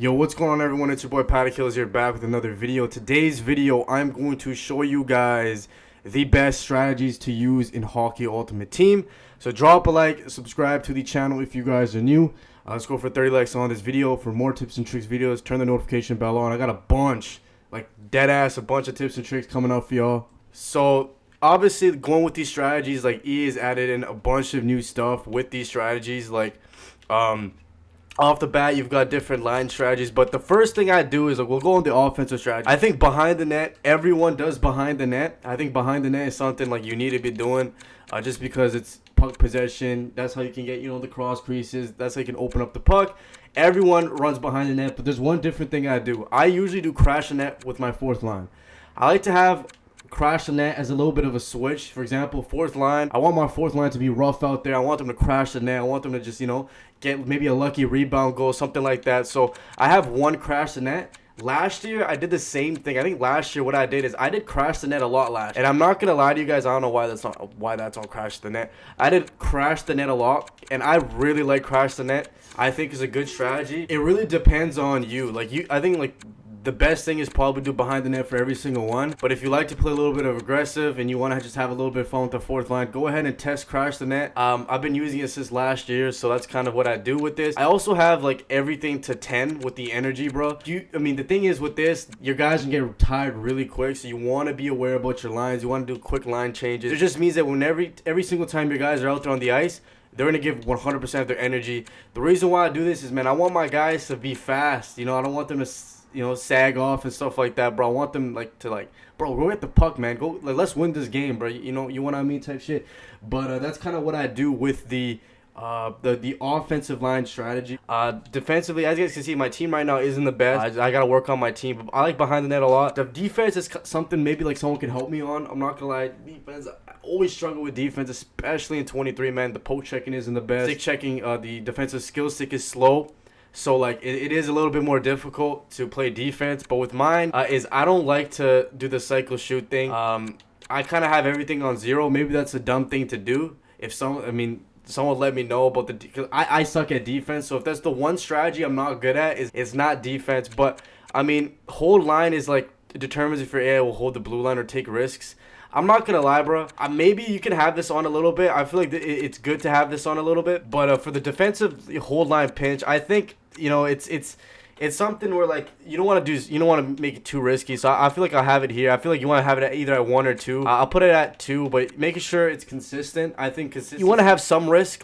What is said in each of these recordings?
Yo, what's going on, everyone? It's your boy PaddaKillz here, back with another video. Today's video, I'm going to show you guys the best strategies to use in Hockey Ultimate Team. So drop a like, subscribe to the channel if you guys are new. Let's go for 30 likes on this video. For more tips and tricks videos, turn the notification bell on. I got a bunch, like dead ass, a bunch of tips and tricks coming up for y'all. So obviously, going with these strategies, like EA has added in a bunch of new stuff with these strategies, like off the bat, you've got different line strategies, but the first thing I do is, like, we'll go on the offensive strategy. I think behind the net, everyone does behind the net. I think behind the net is something like you need to be doing, just because it's puck possession. That's how you can get, the cross creases. That's how you can open up the puck. Everyone runs behind the net, but there's one different thing I do. I usually do crash the net with my fourth line. I like to have crash the net as a little bit of a switch. For example, fourth line, I want my fourth line to be rough out there. I want them to crash the net. I want them to just, get maybe a lucky rebound goal, something like that. So I have one crash the net. Last year, I did the same thing. I think last year what I did is I did crash the net a lot last year. And I'm not going to lie to you guys, I don't know why that's on crash the net. I did crash the net a lot, and I really like crash the net. I think it's a good strategy. It really depends on you. I think the best thing is probably do behind the net for every single one. But if you like to play a little bit of aggressive and you want to just have a little bit of fun with the fourth line, go ahead and test crash the net. I've been using it since last year, so that's kind of what I do with this. I also have everything to 10 with the energy, bro. The thing is with this, your guys can get tired really quick, so you want to be aware about your lines. You want to do quick line changes. It just means that when every single time your guys are out there on the ice, they're going to give 100% of their energy. The reason why I do this is, man, I want my guys to be fast. I don't want them to sag off and stuff like that, bro. I want them bro, go get the puck, man. Go, let's win this game, bro. You know what I mean, type shit. But that's kind of what I do with the offensive line strategy. Defensively, as you guys can see, my team right now isn't the best. I gotta work on my team, but I like behind the net a lot. The defense is something maybe someone can help me on. I'm not gonna lie, defense, I always struggle with defense, especially in 23, man. The poke checking isn't the best. Stick checking, the defensive skill stick is slow. So it is a little bit more difficult to play defense. But with mine is I don't like to do the cycle shoot thing. I kind of have everything on 0. Maybe that's a dumb thing to do. If someone let me know about because I suck at defense. So if that's the one strategy I'm not good at, it's not defense. But hold line is it determines if your AI will hold the blue line or take risks. I'm not gonna lie, bro. Maybe you can have this on a little bit. I feel like it's good to have this on a little bit. But for the defensive hold line pinch, I think it's something where you don't want to make it too risky. So I feel like I'll have it here. I feel like you want to have it either at 1 or 2. I'll put it at 2, but making sure it's consistent. I think consistent. You want to have some risk,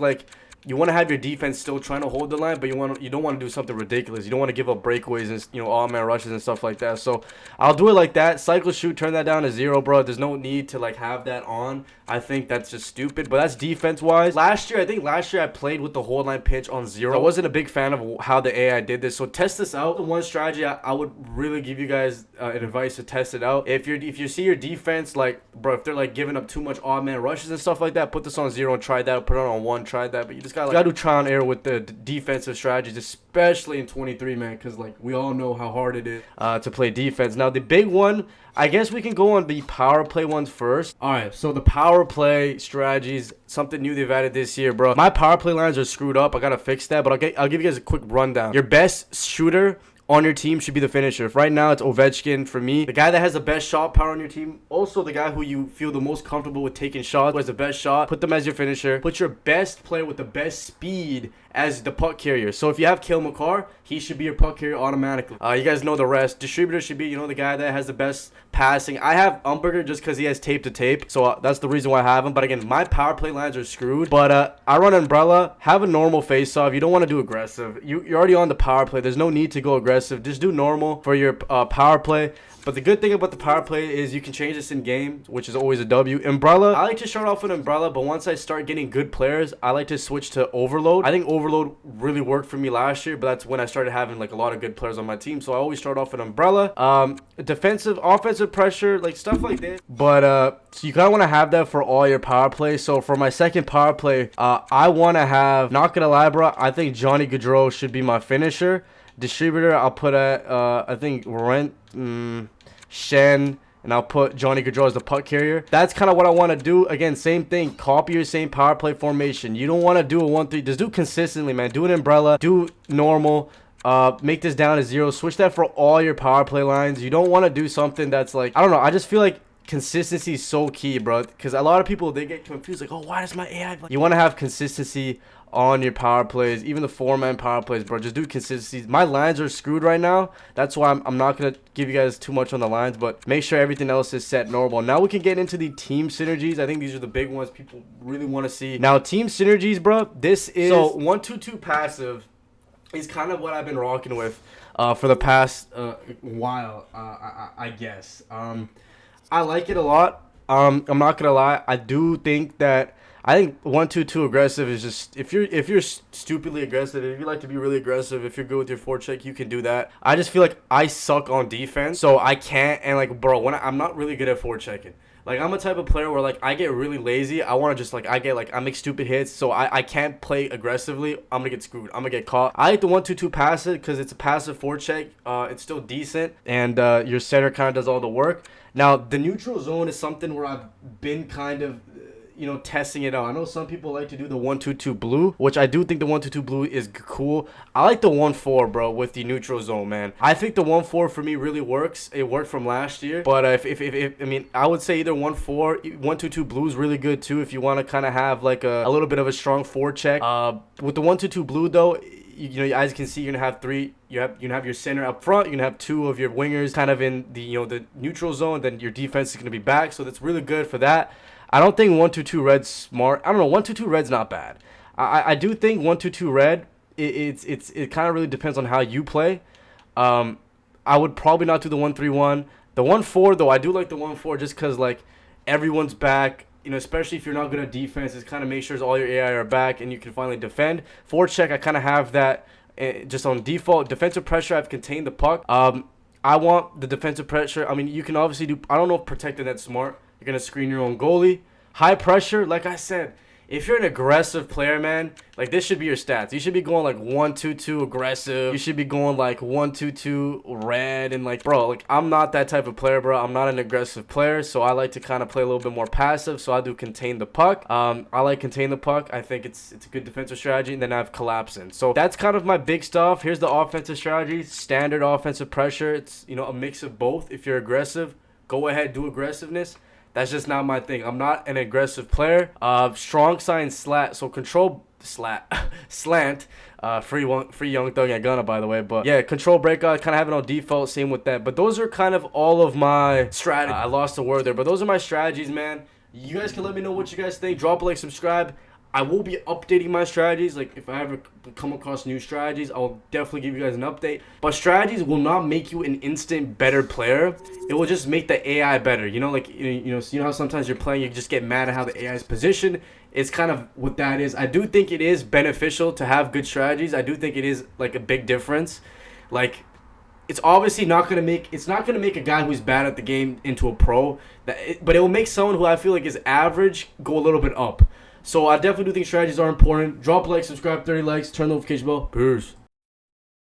you want to have your defense still trying to hold the line, but you don't want to do something ridiculous. You don't want to give up breakaways and all-man rushes and stuff like that. So I'll do it like that. Cycle shoot, turn that down to 0, bro. There's no need to have that on. I think that's just stupid, but that's defense-wise. Last year I played with the hold line pinch on 0. I wasn't a big fan of how the AI did this, so test this out. The one strategy I would really give you guys advice to test it out. If you see your defense, bro, if they're giving up too much odd-man rushes and stuff like that, put this on 0 and try that. Put it on 1, try that. But you just gotta do trial and error with the defensive strategies, especially in 23, man, because we all know how hard it is to play defense. Now the big one, I guess we can go on the power play ones first. All right, so the power play strategies, something new they've added this year, bro. My power play lines are screwed up. I gotta fix that, but I'll give you guys a quick rundown. Your best shooter on your team should be the finisher. Right now, it's Ovechkin for me. The guy that has the best shot power on your team. Also, the guy who you feel the most comfortable with taking shots, who has the best shot. Put them as your finisher. Put your best player with the best speed as the puck carrier. So if you have Cale Makar, he should be your puck carrier automatically. You guys know the rest. Distributor should be, the guy that has the best passing. I have Umberger just because he has tape to tape. So that's the reason why I have him. But again, my power play lines are screwed. But I run Umbrella. Have a normal face-off. You don't want to do aggressive. You're already on the power play. There's no need to go aggressive. Just do normal for your power play. But the good thing about the power play is you can change this in game, which is always a W. Umbrella, I like to start off with Umbrella, but once I start getting good players, I like to switch to Overload. I think Overload really worked for me last year, but that's when I started having a lot of good players on my team. So I always start off with Umbrella. Defensive, offensive pressure, stuff like this. But so you kind of want to have that for all your power plays. So for my second power play, I want to have, not gonna lie, bro, I think Johnny Gaudreau should be my finisher. Distributor, I'll put at I think Shen, and I'll put Johnny Gaudreau as the puck carrier. That's kind of what I want to do. Again, same thing. Copy your same power play formation. You don't want to do a 1-3. Just do consistently, man. Do an umbrella. Do normal. make this down to 0. Switch that for all your power play lines. You don't want to do something that's like, I don't know, I just feel like consistency is so key, bro, because a lot of people, they get confused like, oh, why does my AI you want to have consistency on your power plays, even the 4-man power plays, bro. Just do consistency. My lines are screwed right now. That's why I'm not gonna give you guys too much on the lines, but make sure everything else is set normal. Now we can get into the team synergies. I think these are the big ones people really want to see. Now team synergies, bro, this is so 1-2-2 passive is kind of what I've been rocking with for the past while, I guess. I like it a lot. I'm not gonna lie. I do think that I think 1-2-2 aggressive is just, if you're stupidly aggressive, if you like to be really aggressive, if you're good with your forecheck, you can do that. I just feel like I suck on defense, so I can't. And like, bro, when I'm not really good at forechecking. Like, I'm a type of player where like I get really lazy. I want to just like I make stupid hits, so I can't play aggressively. I'm gonna get screwed. I'm gonna get caught. I like the 1-2-2 passive because it's a passive forecheck. It's still decent, and your center kind of does all the work. Now the neutral zone is something where I've been kind of, you know, testing it out. I know some people like to do the 1-2-2 blue, which I do think the 1-2-2 blue is cool. I like the 1-4, bro, with the neutral zone, man. I think the 1-4 for me really works. It worked from last year, but if I mean, I would say either 1-4, 1-2-2 blue is really good too if you want to kind of have like a little bit of a strong forecheck. With the 1-2-2 blue though, you know, as you can see, you're gonna have three. You can have your center up front. You're gonna have 2 of your wingers kind of in the, you know, the neutral zone. Then your defense is gonna be back, so that's really good for that. I don't think 1-2-2 red's smart. I don't know. 1-2-2 red's not bad. I do think 1-2-2 red. It kind of really depends on how you play. I would probably not do the 1-3-1. The 1-4 though, I do like the 1-4 just because like everyone's back. You know, especially if you're not good at defense, it kind of makes sure all your AI are back and you can finally defend. Forecheck, I kind of have that just on default. Defensive pressure, I've contained the puck. I want the defensive pressure. I mean, you can obviously do, I don't know if protecting that's smart. You're going to screen your own goalie. High pressure, like I said, if you're an aggressive player, man, like this should be your stats. You should be going like 1-2-2 aggressive. You should be going like 1-2-2 red. And like, bro, like I'm not that type of player, bro. I'm not an aggressive player, so I like to kind of play a little bit more passive. So I do contain the puck. I like contain the puck. I think it's a good defensive strategy. And then I have collapsing. So that's kind of my big stuff. Here's the offensive strategy. Standard offensive pressure. It's, you know, a mix of both. If you're aggressive, go ahead, do aggressiveness. That's just not my thing. I'm not an aggressive player. Strong sign slat. So control slant. Free Young Thug and Gunna, by the way. But yeah, control breakout. Kind of have it on default. Same with that. But those are kind of all of my strategies. I lost the word there. But those are my strategies, man. You guys can let me know what you guys think. Drop a like, subscribe. I will be updating my strategies. Like, if I ever come across new strategies, I'll definitely give you guys an update. But strategies will not make you an instant better player. It will just make the AI better. You know, like, you know how sometimes you're playing, you just get mad at how the AI is positioned. It's kind of what that is. I do think it is beneficial to have good strategies. I do think it is, like, a big difference. Like, it's obviously not going to make, it's not going to make a guy who's bad at the game into a pro. But it will make someone who I feel like is average go a little bit up. So I definitely do think strategies are important. Drop a like, subscribe, 30 likes, turn the notification bell. Peace.